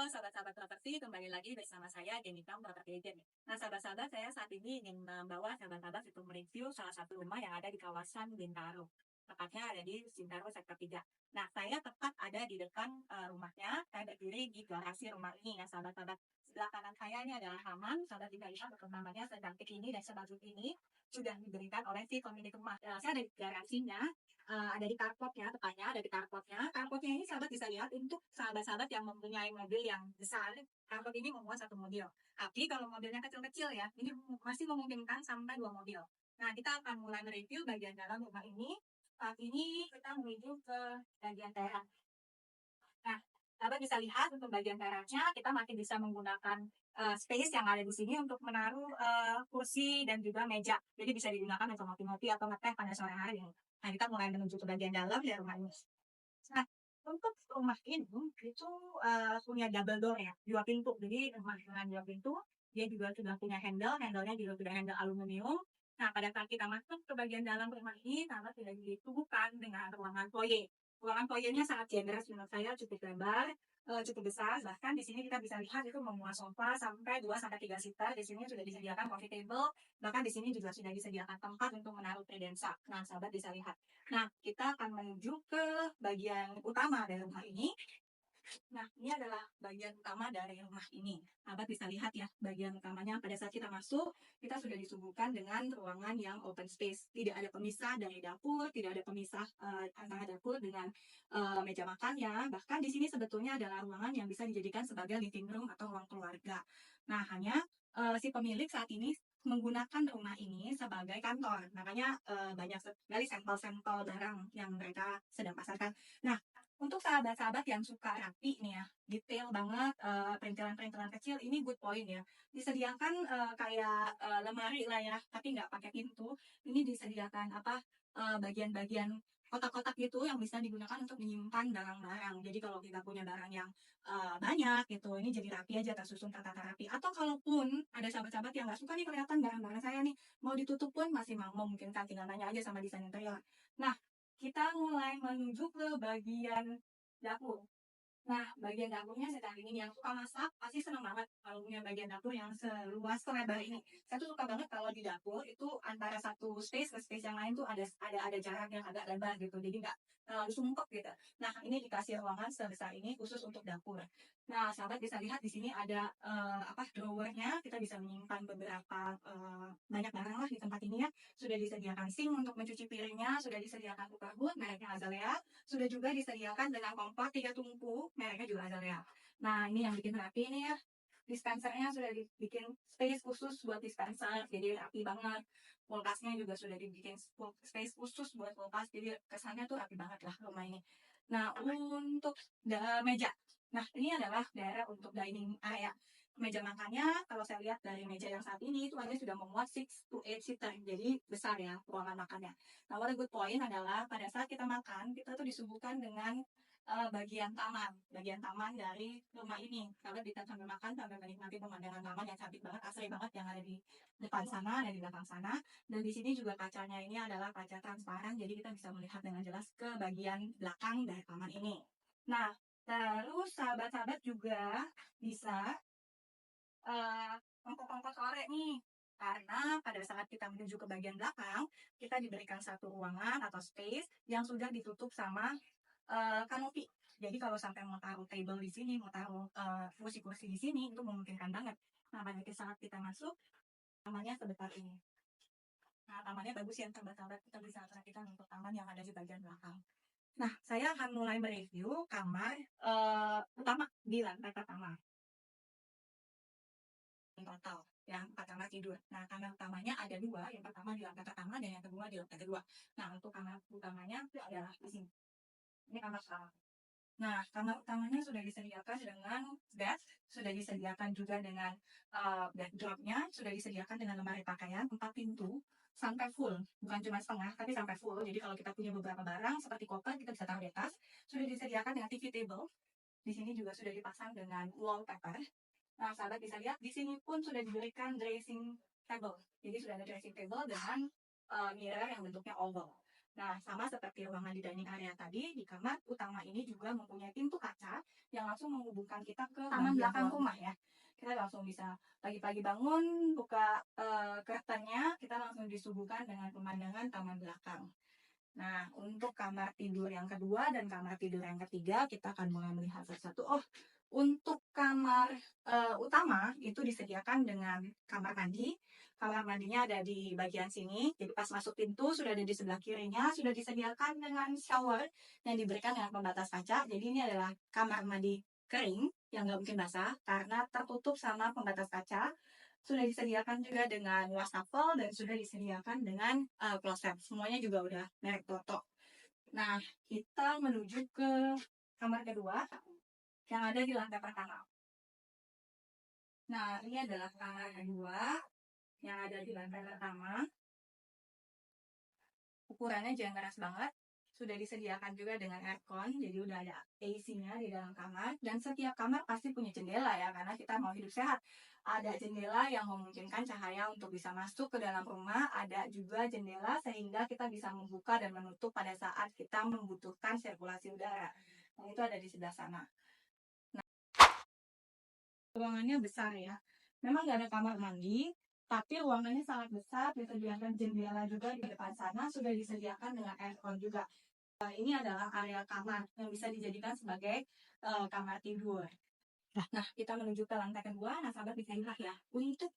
sahabat-sahabat properti, kembali lagi bersama saya Jenita Property Agent. Nah, sahabat-sahabat, saya saat ini ingin membawa sahabat-sahabat untuk mereview salah satu rumah yang ada di kawasan Bintaro. Tepatnya ada di Bintaro Sektor 3. Nah, saya tepat ada di depan rumahnya. Saya berdiri di garasi rumah ini ya, sahabat-sahabat. Sebelah kanan saya ini adalah taman. Sahabat bisa lihat perkembangannya secantik ini dan sebagus ini sudah diberikan oleh si pemilik rumah. Saya ada di garasinya. Ada di carportnya, tepatnya ada di carportnya. Carportnya ini sahabat bisa lihat untuk sahabat-sahabat yang mempunyai mobil yang besar. Carport ini memuat satu mobil. Tapi kalau mobilnya kecil-kecil ya, ini masih memungkinkan sampai 2 mobil. Nah, kita akan mulai mereview bagian dalam rumah ini. Saat ini kita menuju ke bagian teras. Nah, sahabat bisa lihat untuk bagian teraknya kita masih bisa menggunakan space yang ada di sini untuk menaruh kursi dan juga meja. Jadi bisa digunakan untuk ngopi-ngopi atau ngeteh pada sore hari. Nah, kita mulai menuju ke bagian dalam dari rumah ini. Nah, untuk rumah ini itu punya double door ya, 2 pintu. Jadi rumah dengan 2 pintu, dia juga sudah punya handle, handlenya juga sudah handle aluminium. Nah, pada saat kita masuk ke bagian dalam rumah ini, sahabat sudah disuguhkan dengan ruangan foyer. Ruangan foyernya sangat generous menurut saya, cukup lebar, cukup besar. Bahkan di sini kita bisa lihat itu memuat sofa sampai 2 sampai 3 seater. Di sini sudah disediakan coffee table, bahkan di sini juga sudah disediakan tempat untuk menaruh kredensa. Nah, sahabat bisa lihat. Nah, kita akan menuju ke bagian utama dari rumah ini. Nah, ini adalah bagian utama dari rumah ini. Sahabat bisa lihat ya, bagian utamanya pada saat kita masuk, kita sudah disuguhkan dengan ruangan yang open space. Tidak ada pemisah dari dapur, tidak ada pemisah antara dapur dengan meja makannya. Bahkan di sini sebetulnya adalah ruangan yang bisa dijadikan sebagai living room atau ruang keluarga. Nah, hanya si pemilik saat ini menggunakan rumah ini sebagai kantor. Makanya banyak sekali sampel-sampel barang yang mereka sedang pasarkan. Nah, untuk sahabat-sahabat yang suka rapi nih ya, detail banget, perintilan-perintilan kecil, ini good point ya. Disediakan kayak lemari lah ya, tapi nggak pakai pintu. Ini disediakan apa bagian-bagian kotak-kotak gitu yang bisa digunakan untuk menyimpan barang-barang. Jadi kalau kita punya barang yang banyak gitu, ini jadi rapi aja, tersusun tertata rapi. Atau kalaupun ada sahabat-sahabat yang nggak suka nih kelihatan barang-barang saya nih, mau ditutup pun masih memungkinkan, tinggal nanya aja sama desain interior. Nah, kita mulai menuju ke bagian dapur. Nah, bagian dapurnya saya ingin yang suka masak pasti senang banget kalau punya bagian dapur yang seluas selebar ini. Saya tuh suka banget kalau di dapur itu antara satu space ke space yang lain tuh ada jarak yang agak lebar gitu. Jadi nggak terlalu sumpek gitu. Nah, ini dikasih ruangan sebesar ini khusus untuk dapur. Nah, sahabat bisa lihat di sini ada drawernya. Kita bisa menyimpan beberapa banyak barang lah di tempat ini ya. Sudah disediakan sink untuk mencuci piringnya, sudah disediakan cooker hood mereknya Azalea, sudah juga disediakan dengan kompor 3 tungku, mereknya juga Azalea. Nah, ini yang bikin rapi ini ya. Dispensernya sudah dibikin space khusus buat dispenser, jadi rapi banget. Kulkasnya juga sudah dibikin space khusus buat kulkas, jadi kesannya tuh rapi banget lah rumah ini. Nah, untuk meja. Nah, ini adalah daerah untuk dining area. Meja makannya, kalau saya lihat dari meja yang saat ini, itu aja sudah memuat 6 to 8 seater. Jadi besar ya ruangan makannya. Nah, what a good point adalah pada saat kita makan, kita tuh disuguhkan dengan bagian taman dari rumah ini. Kalau kita sambil makan, sambil menikmati pemandangan taman yang cantik banget, asri banget yang ada di depan sana, ada di belakang sana. Dan di sini juga kacanya ini adalah kaca transparan, jadi kita bisa melihat dengan jelas ke bagian belakang dari taman ini. Nah, terus sahabat-sahabat juga bisa ongkos-ongkos sore nih. Karena pada saat kita menuju ke bagian belakang, kita diberikan satu ruangan atau space yang sudah ditutup sama kanopi. Jadi kalau sampai mau taruh table di sini, mau taruh kursi-kursi di sini, itu memungkinkan banget. Nah, pada saat kita masuk, tamannya sebesar ini. Nah, tamannya bagus ya, sahabat-sahabat. Kita bisa perhatikan untuk taman yang ada di bagian belakang. Nah, saya akan mulai mereview kamar utama di lantai pertama. Total yang 4 kamar tidur. Nah, kamar utamanya ada 2, yang pertama di lantai pertama dan yang kedua di lantai kedua. Nah, untuk kamar utamanya itu adalah di sini. Ini kamar pertama. Nah, kamar utamanya sudah disediakan dengan bed, sudah disediakan juga dengan backdropnya, sudah disediakan dengan lemari pakaian 4 pintu sampai full, bukan cuma setengah, tapi sampai full. Jadi kalau kita punya beberapa barang seperti koper, kita bisa taruh di atas. Sudah disediakan dengan TV table. Di sini juga sudah dipasang dengan wallpaper. Nah, sahabat bisa lihat di sini pun sudah diberikan dressing table. Jadi sudah ada dressing table dengan mirror yang bentuknya oval. Nah, sama seperti ruangan di dining area tadi, di kamar utama ini juga mempunyai pintu kaca yang langsung menghubungkan kita ke taman belakang rumah ya. Kita langsung bisa pagi-pagi bangun, buka curtainnya, kita langsung disuguhkan dengan pemandangan taman belakang. Nah, untuk kamar tidur yang kedua dan kamar tidur yang ketiga, kita akan mulai melihat satu-satu. Oh, untuk kamar utama itu disediakan dengan kamar mandi. Kamar mandinya ada di bagian sini. Jadi pas masuk pintu sudah ada di sebelah kirinya, sudah disediakan dengan shower yang diberikan dengan pembatas kaca. Jadi ini adalah kamar mandi kering yang nggak mungkin basah karena tertutup sama pembatas kaca. Sudah disediakan juga dengan wastafel dan sudah disediakan dengan kloset. Semuanya juga udah merek Toto. Nah, kita menuju ke kamar kedua yang ada di lantai pertama. Nah, ini adalah kamar kedua yang ada di lantai pertama. Ukurannya generous banget. Sudah disediakan juga dengan aircon, jadi udah ada AC-nya di dalam kamar. Dan setiap kamar pasti punya jendela ya, karena kita mau hidup sehat. Ada jendela yang memungkinkan cahaya untuk bisa masuk ke dalam rumah. Ada juga jendela sehingga kita bisa membuka dan menutup pada saat kita membutuhkan sirkulasi udara. Nah, itu ada di sebelah sana. Nah, ruangannya besar ya. Memang nggak ada kamar mandi, tapi ruangannya sangat besar, disediakan jendela juga di depan sana, sudah disediakan dengan aircon juga. Ini adalah area kamar yang bisa dijadikan sebagai kamar tidur. Nah, kita menuju ke lantai kedua. Nah, sahabat bisa lihat ya. Untuk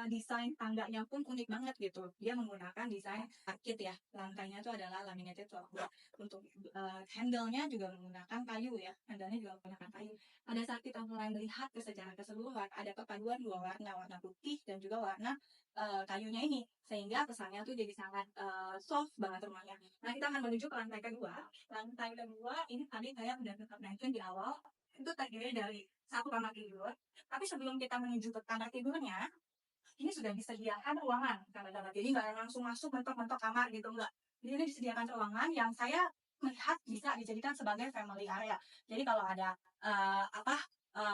desain tangganya pun unik banget gitu. Dia menggunakan desain parkit ya. Lantainya itu adalah laminated floorboard. Untuk handle-nya juga menggunakan kayu ya. Handle-nya juga menggunakan kayu. Pada saat kita mulai melihat secara keseluruhan, ada perpaduan dua warna, warna putih dan juga warna kayunya ini. Sehingga kesannya tuh jadi sangat soft banget rumahnya. Nah, kita akan menuju ke lantai kedua. Lantai kedua ini tadi saya sudah tetap mention di awal. Itu terdiri dari satu kamar tidur. Tapi sebelum kita menuju ke kamar tidurnya, ini sudah disediakan ruangan. Kamar-kamar jadi nggak langsung masuk mentok-mentok kamar gitu, enggak. Jadi ini disediakan ruangan yang saya melihat bisa dijadikan sebagai family area. Jadi kalau ada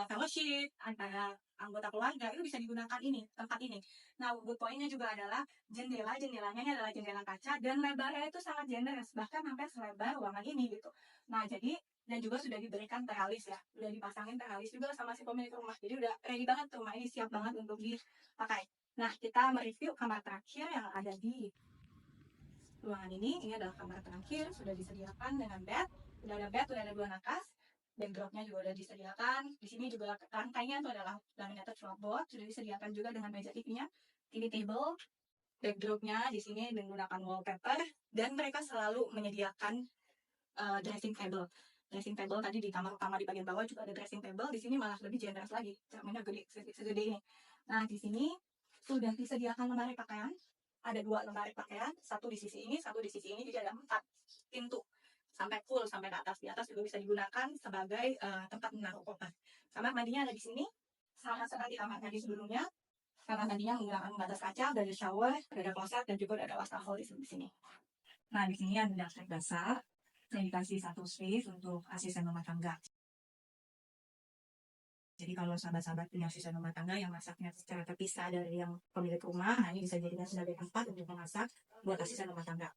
fellowship antara anggota keluarga itu bisa digunakan ini, tempat ini. Nah, good pointnya juga adalah jendelanya ini adalah jendela kaca dan lebarnya itu sangat generous, bahkan sampai selebar ruangan ini gitu. Nah, jadi dan juga sudah diberikan teralis ya, udah dipasangin teralis juga sama si pemilik rumah. Jadi udah ready banget rumah ini, siap banget untuk dipakai. Nah, kita mereview kamar terakhir yang ada di ruangan ini. Ini adalah kamar terakhir, sudah disediakan dengan bed, udah ada bed, udah ada dua nakas, backdropnya juga udah disediakan. Di sini juga rantainya itu adalah laminated floorboard, sudah disediakan juga dengan meja TV-nya, TV table, backdropnya di sini menggunakan wallpaper, dan mereka selalu menyediakan dressing table. Dressing table tadi di kamar utama di bagian bawah juga ada dressing table. Di sini malah lebih generous lagi, cerminnya gede segede ini. Nah, di sini sudah disediakan lemari pakaian. Ada dua lemari pakaian, satu di sisi ini, satu di sisi ini. Jadi ada 4 pintu sampai full sampai ke atas. Di atas juga bisa digunakan sebagai tempat menaruh koper. Kamar mandinya ada di sini, sama seperti kamar mandi sebelumnya. Kamar mandinya menggunakan pembatas kaca, ada shower, ada kloset, dan juga ada wastafel di sini. Nah, di sini ada dapur basah. Saya dikasih satu space untuk asisten rumah tangga. Jadi kalau sahabat-sahabat punya asisten rumah tangga yang masaknya secara terpisah dari yang pemilik rumah, nah ini bisa jadikan sebagai tempat untuk memasak buat asisten rumah tangga.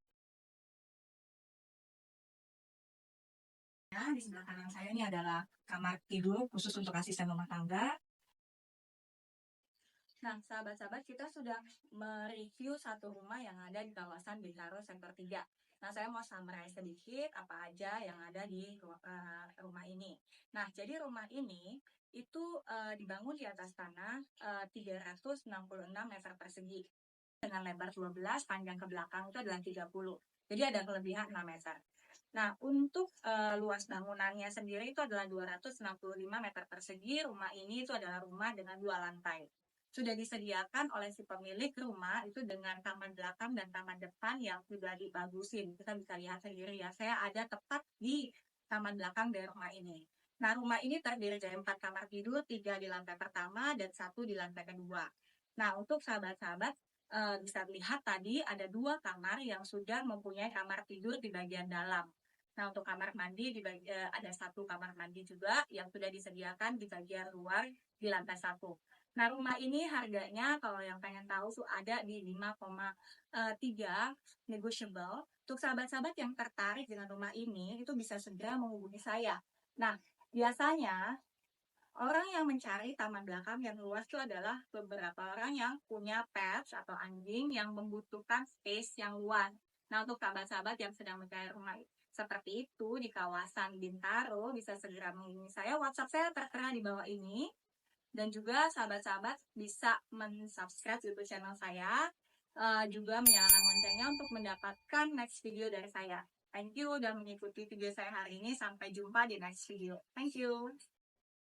Nah, di sebelah kanan saya ini adalah kamar tidur khusus untuk asisten rumah tangga. Nah, sahabat-sahabat, kita sudah mereview satu rumah yang ada di kawasan Bintaro Sektor 3. Nah, saya mau summarize sedikit apa aja yang ada di rumah ini. Nah, jadi rumah ini itu dibangun di atas tanah 366 meter persegi. Dengan lebar 12, panjang ke belakang itu adalah 30. Jadi ada kelebihan 6 meter. Nah, untuk luas bangunannya sendiri itu adalah 265 meter persegi. Rumah ini itu adalah rumah dengan 2 lantai. Sudah disediakan oleh si pemilik rumah itu dengan taman belakang dan taman depan yang sudah dibagusin. Kita bisa lihat sendiri ya, saya ada tepat di taman belakang dari rumah ini. Nah, rumah ini terdiri dari 4 kamar tidur, 3 di lantai pertama dan 1 di lantai kedua. Nah, untuk sahabat-sahabat bisa lihat tadi ada 2 kamar yang sudah mempunyai kamar tidur di bagian dalam. Nah, untuk kamar mandi ada 1 kamar mandi juga yang sudah disediakan di bagian luar di lantai 1. Nah, rumah ini harganya kalau yang pengen tahu tuh ada di 5,3 negotiable. Untuk sahabat-sahabat yang tertarik dengan rumah ini, itu bisa segera menghubungi saya. Nah, biasanya orang yang mencari taman belakang yang luas itu adalah beberapa orang yang punya pets atau anjing yang membutuhkan space yang luas. Nah, untuk sahabat-sahabat yang sedang mencari rumah seperti itu di kawasan Bintaro, bisa segera menghubungi saya. WhatsApp saya tertera di bawah ini. Dan juga sahabat-sahabat bisa mensubscribe YouTube channel saya, juga menyalakan loncengnya untuk mendapatkan next video dari saya. Thank you udah mengikuti video saya hari ini. Sampai jumpa di next video. Thank you.